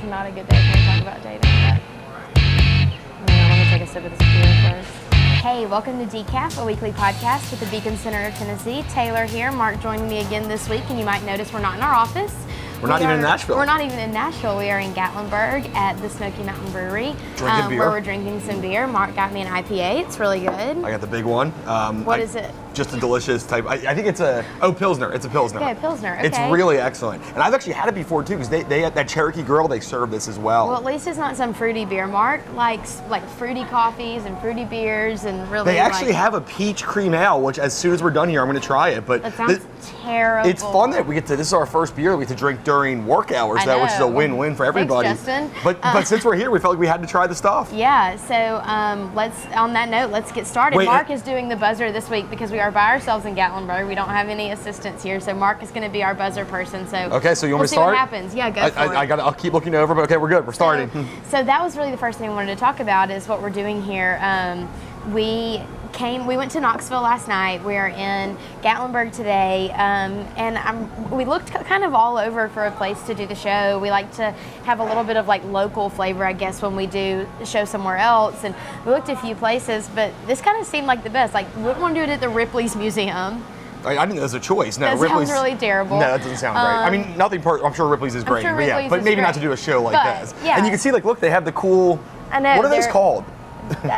It's not a good day for me to talk about dating, but let me take a sip of this beer first. Hey, welcome to Decaf, a weekly podcast with the Beacon Center of Tennessee. Taylor here, Mark joining me again this week, and you might notice we're not in our office. We're not even in Nashville. We're not even in Nashville. We are in Gatlinburg at the Smoky Mountain Brewery. Drinking beer. Where we're drinking some beer. Mark got me an IPA. It's really good. I got the big one. What is it? Just a delicious type. I think it's Pilsner. It's a Pilsner. Okay, Pilsner. Okay. It's really excellent. And I've actually had it before too, because they at that Cherokee Grill, they serve this as well. Well, at least it's not some fruity beer. Mark likes like fruity coffees and fruity beers and really. They actually have a peach cream ale, which as soon as we're done here, I'm going to try it. But that sounds terrible. It's fun that we get to. This is our first beer we get to drink during work hours, which is a win-win for everybody. Thanks, Justin. But since we're here, we felt like we had to try the stuff. Yeah. So on that note, let's get started. Wait, Mark is doing the buzzer this week because we are by ourselves in Gatlinburg. We don't have any assistants here, so Mark is going to be our buzzer person. So okay, so you want me to start? We'll see what happens. Yeah, go for it. I'll keep looking over, but okay, we're good. We're starting. So that was really the first thing we wanted to talk about is what we're doing here. We went to Knoxville last night. We are in Gatlinburg today, and we looked kind of all over for a place to do the show. We like to have a little bit of like local flavor, I guess, when we do the show somewhere else. And we looked at a few places, but this kind of seemed like the best. Like, we wouldn't want to do it at the Ripley's Museum. I didn't think that was a choice. No, that Ripley's sounds really terrible. No, that doesn't sound great. I mean, nothing. I'm sure Ripley's is great, but maybe not to do a show like this. Yeah. And you can see, like, look, they have the cool. I know. What are those called?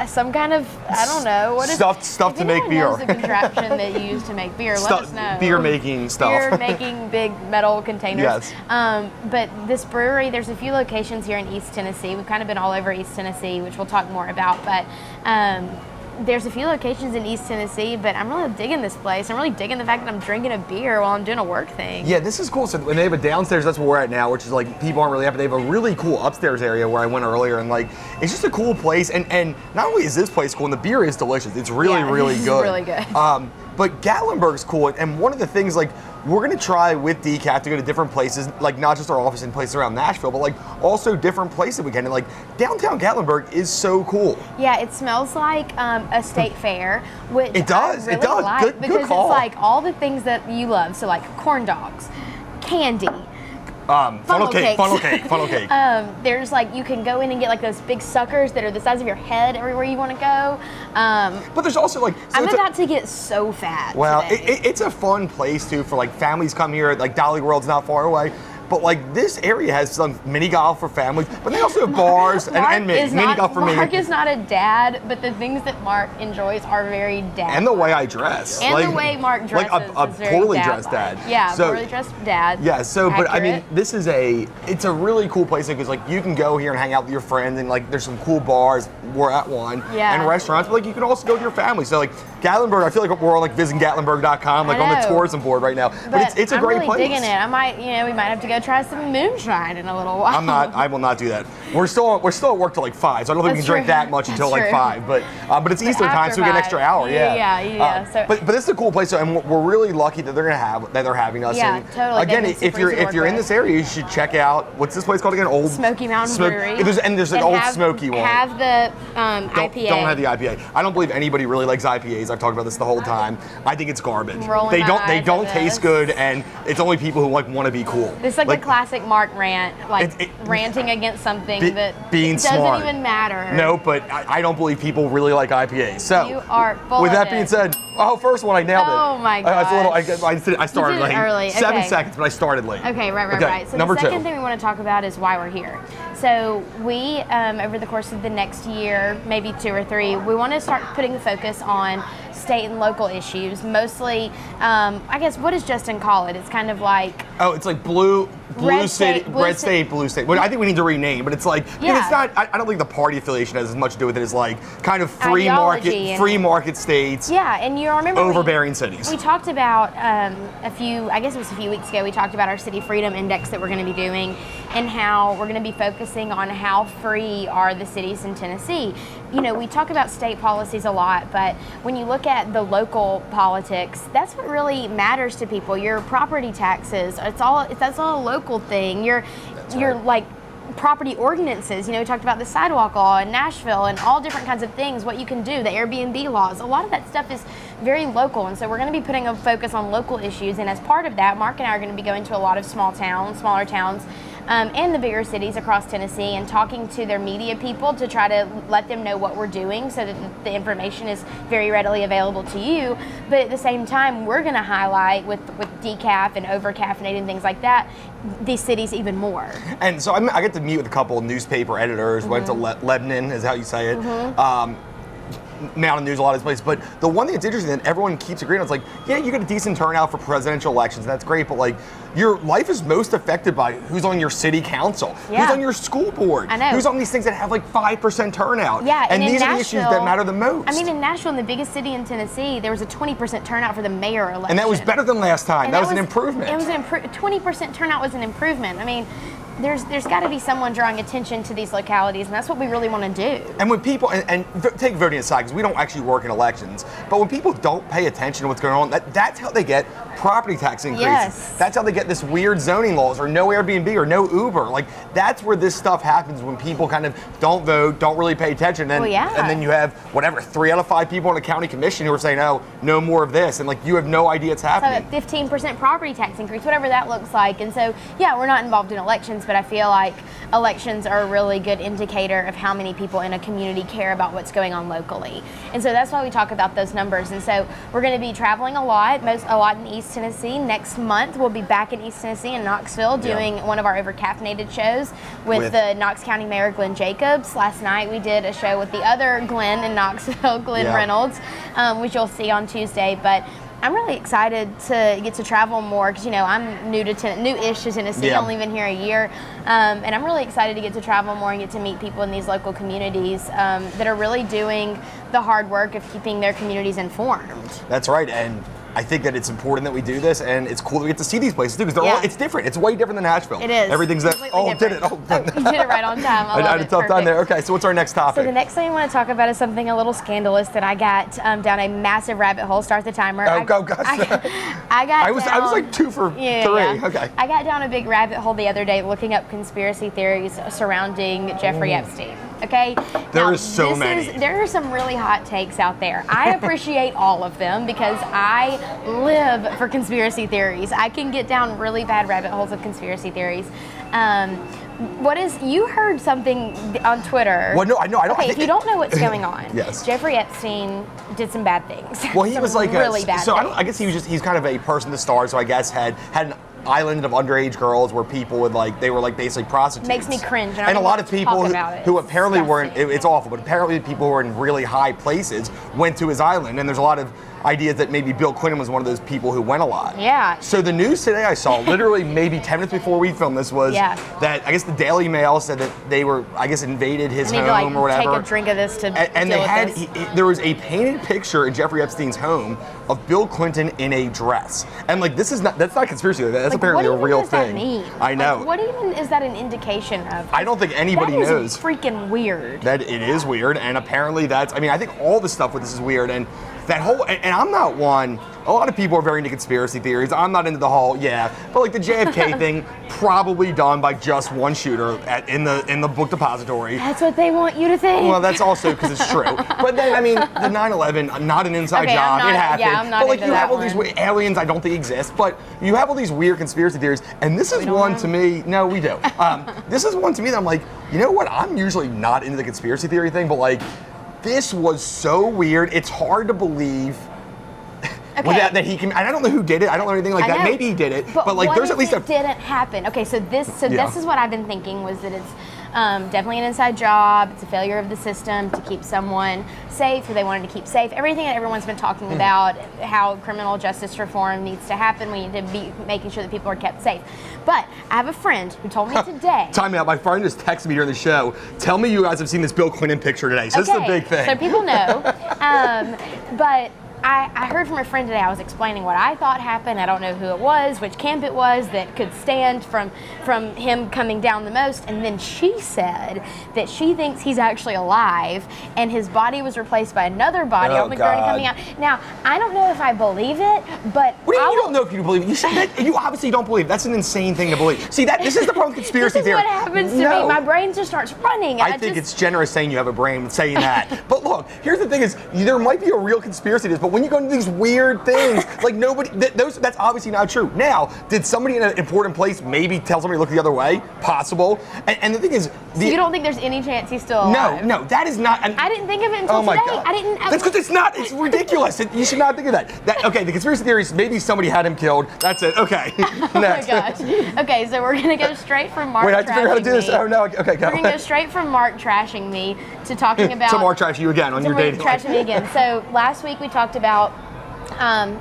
Some kind of, I don't know. What is stuff to make beer? If anyone knows the contraption that you use to make beer, let us know. Beer making stuff. Beer making big metal containers. Yes. But this brewery, there's a few locations here in East Tennessee. We've kind of been all over East Tennessee, which we'll talk more about. But there's a few locations in East Tennessee, but I'm really digging this place. I'm really digging the fact that I'm drinking a beer while I'm doing a work thing. Yeah, this is cool. So when they have a downstairs, that's where we're at now, which is like people aren't really up, but they have a really cool upstairs area where I went earlier, and like it's just a cool place. And not only is this place cool, and the beer is delicious. It's really really good. Really good. But Gatlinburg's cool, and one of the things like we're gonna try with Decaf to go to different places, like not just our office and places around Nashville, but like also different places we can. And like downtown Gatlinburg is so cool. Yeah, it smells like a state fair, which it does. I really it does. like Good call. It's like all the things that you love. So like corn dogs, candy. Funnel cake. There's like, you can go in and get like those big suckers that are the size of your head everywhere you want to go. But there's also like, so I'm about to get so fat. Well, today. It's a fun place too for like families come here. Like Dolly World's not far away. But like this area has some mini golf for families, but they also have bars and mini golf for me. Mark is not a dad, but the things that Mark enjoys are very dad. And the way I dress. And like, the way Mark dresses like a is very poorly dad-like. dressed dad. Yeah, so, poorly dressed dad. Yeah, so Accurate. But I mean, it's a really cool place because like you can go here and hang out with your friends, and like there's some cool bars. We're at one. Yeah. And restaurants, but like you can also go with your family. So like Gatlinburg, I feel like we're on like visiting Gatlinburg.com, like on the tourism board right now. But it's a great place. I'm really digging it. I might, we might have to go try some moonshine in a little while. I will not do that. We're still at work till like 5, so I don't think we can drink that much until like 5. But it's Easter time, so we get an extra hour. Yeah. But this is a cool place, and we're really lucky that they're having us. Yeah, and totally. Again, if you're in this area, you should check out what's this place called again? Old Smoky Mountain Brewery. There's an old smoky one. Have the IPA. Don't have the IPA. I don't believe anybody really likes IPAs. I've talked about this the whole time. I think it's garbage. They don't taste good, and it's only people who like want to be cool. This is like the classic Mark rant, ranting against something that doesn't even matter. No, but I don't believe people really like IPAs. So you are full with of that being said, first one I nailed it. Oh my gosh. I started late. Early. 7 seconds, but I started late. Okay, right. So the second thing we want to talk about is why we're here. So we, over the course of the next year, maybe 2 or 3, we want to start putting the focus on state and local issues. Mostly, I guess, what does Justin call it? It's kind of like... Oh, it's like blue state, red state, blue state. Well, I think we need to rename, but it's like, it's not, I don't think the party affiliation has as much to do with it as like kind of free market states. Yeah, and you remember overbearing cities. We talked about a few weeks ago, we talked about our City Freedom Index that we're going to be doing and how we're going to be focusing on how free are the cities in Tennessee. We talk about state policies a lot, but when you look at the local politics, that's what really matters to people. Your property taxes, that's all a local thing. Your like property ordinances, we talked about the sidewalk law in Nashville and all different kinds of things, what you can do, the Airbnb laws, a lot of that stuff is very local, and so we're going to be putting a focus on local issues, and as part of that, Mark and I are going to be going to a lot of smaller towns, and the bigger cities across Tennessee, and talking to their media people to try to let them know what we're doing so that the information is very readily available to you. But at the same time, we're going to highlight with decaf and over-caffeinated and things like that, these cities even more. And so I get to meet with a couple of newspaper editors, went to Lebanon, is how you say it. Mountain News, a lot of these places, but the one thing that's interesting that everyone keeps agreeing on is like, yeah, you get a decent turnout for presidential elections, and that's great, but like, your life is most affected by who's on your city council, who's on your school board, who's on these things that have like 5% turnout. Yeah, and these are the issues that matter the most. I mean, in Nashville, in the biggest city in Tennessee, there was a 20% turnout for the mayor election. And that was better than last time. And that was an improvement. It was 20% turnout was an improvement. I mean, there's got to be someone drawing attention to these localities, and that's what we really want to do. And when people, and take voting aside, because we don't actually work in elections, but when people don't pay attention to what's going on, that's how they get property tax increases. Yes. That's how they get this weird zoning laws, or no Airbnb, or no Uber. Like, that's where this stuff happens, when people kind of don't vote, don't really pay attention, and, and then you have, 3 out of 5 people on a county commission who are saying, oh, no more of this, and like, you have no idea it's happening. So 15% property tax increase, whatever that looks like. And so, yeah, we're not involved in elections, but I feel like elections are a really good indicator of how many people in a community care about what's going on locally. And so that's why we talk about those numbers. And so we're going to be traveling a lot in East Tennessee. Next month, we'll be back in East Tennessee in Knoxville doing one of our over-caffeinated shows with the Knox County Mayor, Glenn Jacobs. Last night, we did a show with the other Glenn in Knoxville, Glenn Reynolds, which you'll see on Tuesday. But I'm really excited to get to travel more because, I'm new-ish to Tennessee, only been here a year. And I'm really excited to get to travel more and get to meet people in these local communities that are really doing the hard work of keeping their communities informed. That's right. And I think that it's important that we do this, and it's cool that we get to see these places too, because it's different. It's way different than Nashville. It is. Everything's that. Oh, different. did it. Oh, you did it right on time. I had a tough time there. Okay, so what's our next topic? So the next thing I want to talk about is something a little scandalous that I got down a massive rabbit hole. Start the timer. Oh, go, gosh. I was like 2 for 3. Okay. I got down a big rabbit hole the other day looking up conspiracy theories surrounding Jeffrey Epstein. Okay. There are so many. There are some really hot takes out there. I appreciate all of them because I live for conspiracy theories. I can get down really bad rabbit holes of conspiracy theories. You heard something on Twitter? Well, no, I know. I don't. Okay, if you don't know what's going on, yes. Jeffrey Epstein did some bad things. Well, he was like really bad. So I guess he's kind of a person to star. So I guess had an island of underage girls where people would they were basically prostitutes. Makes me cringe. And a lot of people who apparently weren't. It's awful, but apparently people who were in really high places went to his island, and there's a lot of ideas that maybe Bill Clinton was one of those people who went a lot. Yeah. So the news today I saw, literally maybe 10 minutes before we filmed this, was that I guess the Daily Mail said that they were, invaded his home or whatever. Take a drink of this to and they had there was a painted picture in Jeffrey Epstein's home of Bill Clinton in a dress. And that's not conspiracy. That's apparently a real thing. What even does that mean? I know. What even is that an indication of? I don't think anybody knows. That is freaking weird. That it is weird, and apparently I think all the stuff with this is weird, and that whole, and I'm not one, a lot of people are very into conspiracy theories. I'm not into the whole, but the JFK thing, probably done by just one shooter in the book depository. That's what they want you to think. Well, that's also because it's true. But then, the 9/11, not an inside job, it happened. Yeah, I'm not into you have all one. these aliens I don't think exist, but you have all these weird conspiracy theories, and this is one to me, no, we do. This is one to me that I'm like, you know what, I'm usually not into the conspiracy theory thing, but this was so weird. It's hard to believe that he can. And I don't know who did it. I don't know anything like that. Maybe he did it, but there's at least it didn't happen. Okay, so this is what I've been thinking, was that it's definitely an inside job. It's a failure of the system to keep someone safe, who they wanted to keep safe. Everything that everyone's been talking about, how criminal justice reform needs to happen. We need to be making sure that people are kept safe. But I have a friend who told me today. Time me out. My friend just texted me during the show. Tell me you guys have seen this Bill Clinton picture today. So this is a big thing. So people know. But I heard from a friend today. I was explaining what I thought happened. I don't know who it was, which camp it was that could stand from him coming down the most. And then she said that she thinks he's actually alive and his body was replaced by another body on the ground coming out. Now, I don't know if I believe it, but what do you mean you don't know if you believe it? You obviously don't believe it. That's an insane thing to believe. See, this is the problem with conspiracy theory. This is what happens to me. My brain just starts running. I think it's generous saying you have a brain saying that. But look, here's the thing is, there might be a real conspiracy to this, but when you go into these weird things, like nobody, that's obviously not true. Now, did somebody in an important place maybe tell somebody to look the other way? Possible. And the thing is, so you don't think there's any chance he's still alive? No, that is not. I didn't think of it until today. God. I didn't. That's because it's not. It's ridiculous. You should not think of that. Okay, the conspiracy theory is maybe somebody had him killed. That's it. Okay. Next. Oh my gosh. Okay, so we're gonna go straight from Mark. Wait, I have to figure out how to do this. Oh no. Okay, go. We're gonna go straight from Mark trashing me to talking about. To Mark trashing you again on your dating life. Trashing me again. So last week we talked about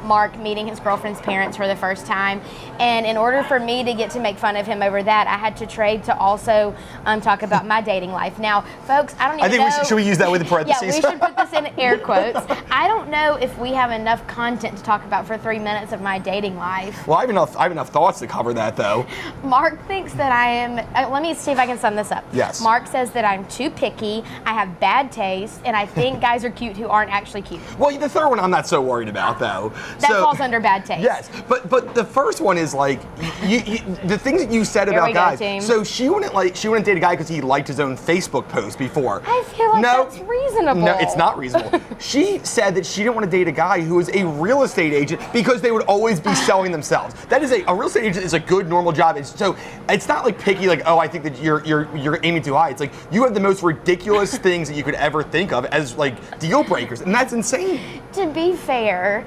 Mark meeting his girlfriend's parents for the first time, and in order for me to get to make fun of him over that, I had to trade to also talk about my dating life. Now, folks, I don't even know. I think should we use that with the parentheses? Yeah, we should put this in air quotes. I don't know if we have enough content to talk about for 3 minutes of my dating life. Well, I have enough thoughts to cover that, though. Mark thinks that I am. Let me see if I can sum this up. Yes. Mark says that I'm too picky, I have bad taste, and I think guys are cute who aren't actually cute. Well, the third one I'm not so worried about, though. That falls under bad taste. Yes, but the first one is like the things that you said about guys. Team. So she wouldn't date a guy because he liked his own Facebook post before. I feel like that's reasonable. No, it's not reasonable. She said that she didn't want to date a guy who was a real estate agent because they would always be selling themselves. That is a real estate agent is a good normal job. So it's not like picky, like, oh, I think that you're aiming too high. It's like you have the most ridiculous things that you could ever think of as like deal breakers, and that's insane. To be fair,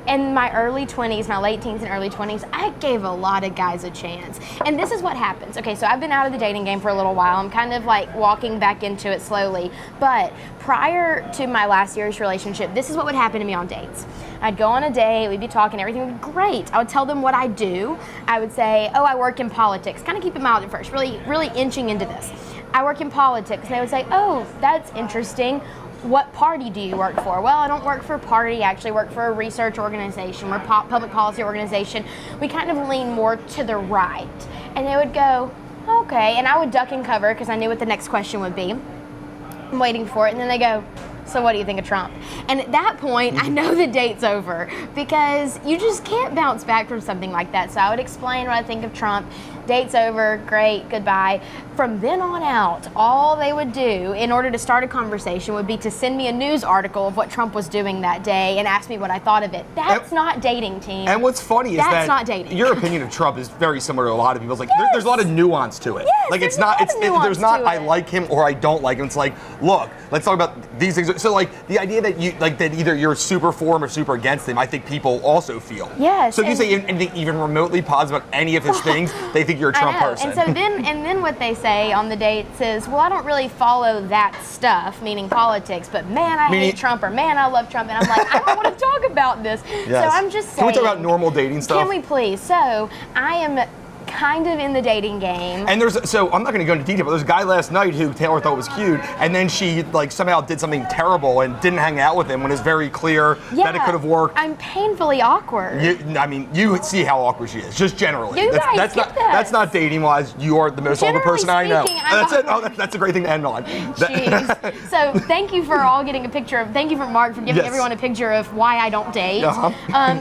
in my early 20s, my late teens and early 20s, I gave a lot of guys a chance. And this is what happens. Okay, so I've been out of the dating game for a little while. I'm kind of like walking back into it slowly. But prior to my last serious relationship, this is what would happen to me on dates. I'd go on a date, we'd be talking, everything would be great. I would tell them what I do. I would say, oh, I work in politics. Kind of keep it mild at first, really inching into this. I work in politics. And they would say, oh, that's interesting. What party do you work for? Well, I don't work for a party. I actually work for a research organization. We're a public policy organization. We kind of lean more to the right. And they would go, okay. And I would duck and cover because I knew what the next question would be. I'm waiting for it. And then they go, so what do you think of Trump? And at that point, I know the date's over because you just can't bounce back from something like that. So I would explain what I think of Trump. Date's over, great, goodbye. From then on out, all they would do in order to start a conversation would be to send me a news article of what Trump was doing that day and ask me what I thought of it. That's not dating, team. And what's funny is that's not dating. Your opinion of Trump is very similar to a lot of people's. Like, yes. There's a lot of nuance to it. Yes, like, there's not I like him or I don't like him. It's like, look, let's talk about these things. So, like, the idea that that either you're super for him or super against him, I think people also feel. Yes. So if you say anything even remotely positive about any of his things, they think you're a Trump person. And so then what they say on the dates is, well, I don't really follow that stuff, meaning politics, but man, I hate Trump, or man, I love Trump, and I'm like, I don't want to talk about this. Yes. So I'm just saying. Can we talk about normal dating stuff? Can we please? So I am kind of in the dating game. And so I'm not going to go into detail, but there's a guy last night who Taylor thought was cute, and then she like somehow did something terrible and didn't hang out with him when it's very clear that it could have worked. I'm painfully awkward. You see how awkward she is, just generally. That's not dating wise. You are the most awkward person I know. That's it. Oh, that's a great thing to end on. Jeez. So thank you for all getting a picture of. Thank you for Mark for giving everyone a picture of why I don't date.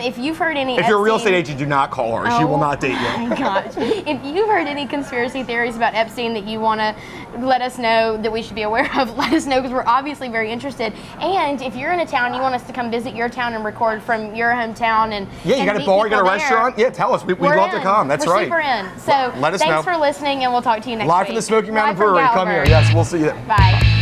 If you've heard any, if you're a real estate agent, do not call her. She will not date you. Oh my gosh. If you've heard any conspiracy theories about Epstein that you want to let us know that we should be aware of, let us know because we're obviously very interested. And if you're in a town, you want us to come visit your town and record from your hometown and you got a bar, you got a restaurant. Yeah, tell us. We'd love to come. That's right. We're super in. So let us know. Thanks for listening, and we'll talk to you next week. Live from the Smoky Mountain Brewery. Come here. Yes, we'll see you. Bye.